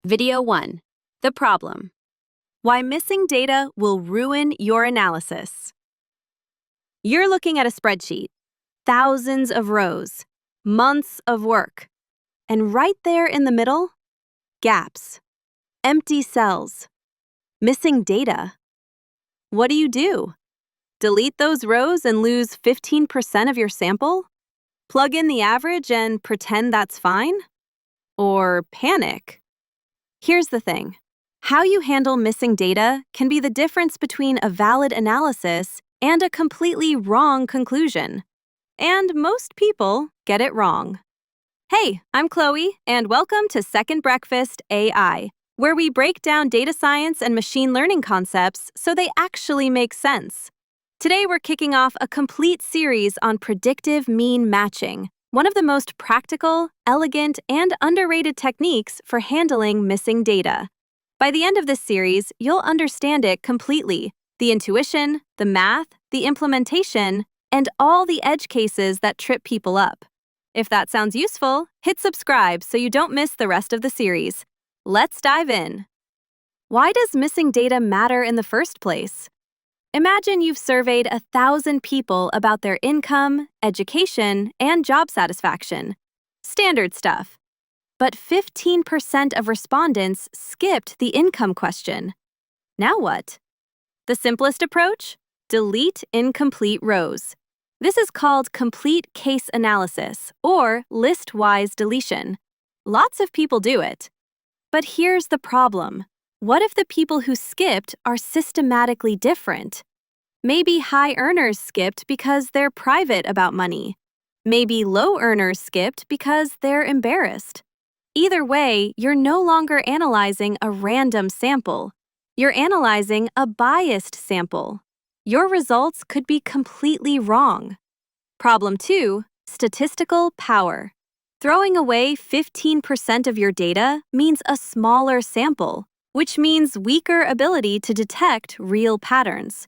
Video 1. The problem. Why missing data will ruin your analysis. You're looking at a spreadsheet, thousands of rows, months of work, and right there in the middle, gaps, empty cells, missing data. What do? Delete those rows and lose 15% of your sample? Plug in the average and pretend that's fine? Or panic? Here's the thing. How you handle missing data can be the difference between a valid analysis and a completely wrong conclusion. And most people get it wrong. Hey, I'm Chloe, and welcome to Second Breakfast AI, where we break down data science and machine learning concepts so they actually make sense. Today we're kicking off a complete series on predictive mean matching, one of the most practical, elegant, and underrated techniques for handling missing data. By the end of this series, you'll understand it completely: the intuition, the math, the implementation, and all the edge cases that trip people up. If that sounds useful, hit subscribe so you don't miss the rest of the series. Let's dive in. Why does missing data matter in the first place? Imagine you've surveyed 1,000 people about their income, education, and job satisfaction. Standard stuff. But 15% of respondents skipped the income question. Now what? The simplest approach? Delete incomplete rows. This is called complete case analysis, or list-wise deletion. Lots of people do it. But here's the problem. What if the people who skipped are systematically different? Maybe high earners skipped because they're private about money. Maybe low earners skipped because they're embarrassed. Either way, you're no longer analyzing a random sample. You're analyzing a biased sample. Your results could be completely wrong. Problem 2, statistical power. Throwing away 15% of your data means a smaller sample, which means weaker ability to detect real patterns.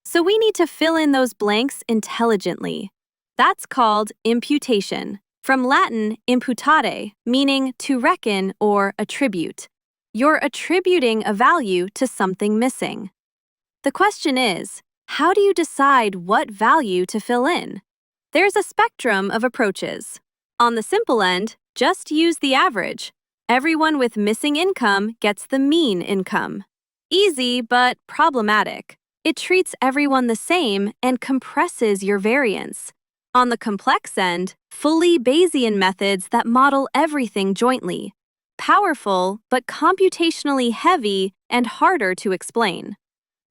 So we need to fill in those blanks intelligently. That's called imputation, from Latin imputate, meaning to reckon or attribute. You're attributing a value to something missing. The question is, how do you decide what value to fill in? There's a spectrum of approaches. On the simple end, just use the average. Everyone with missing income gets the mean income. Easy, but problematic. It treats everyone the same and compresses your variance. On the complex end, fully Bayesian methods that model everything jointly. Powerful, but computationally heavy and harder to explain.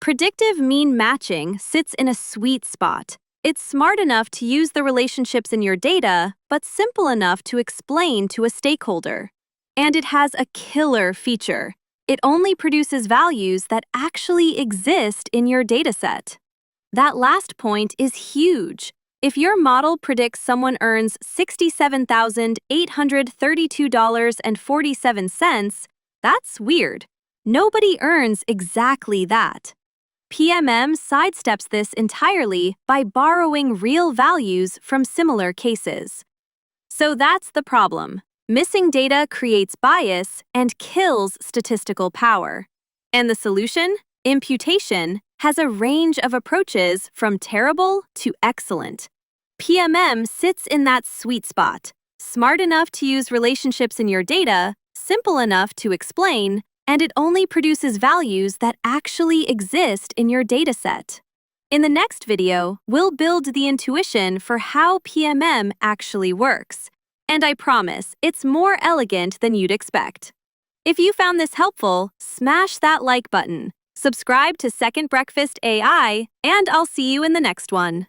Predictive mean matching sits in a sweet spot. It's smart enough to use the relationships in your data, but simple enough to explain to a stakeholder. And it has a killer feature. It only produces values that actually exist in your dataset. That last point is huge. If your model predicts someone earns $67,832.47, that's weird. Nobody earns exactly that. PMM sidesteps this entirely by borrowing real values from similar cases. So that's the problem. Missing data creates bias and kills statistical power. And the solution, imputation, has a range of approaches from terrible to excellent. PMM sits in that sweet spot, smart enough to use relationships in your data, simple enough to explain, and it only produces values that actually exist in your dataset. In the next video, we'll build the intuition for how PMM actually works. And I promise, it's more elegant than you'd expect. If you found this helpful, smash that like button, subscribe to Second Breakfast AI, and I'll see you in the next one.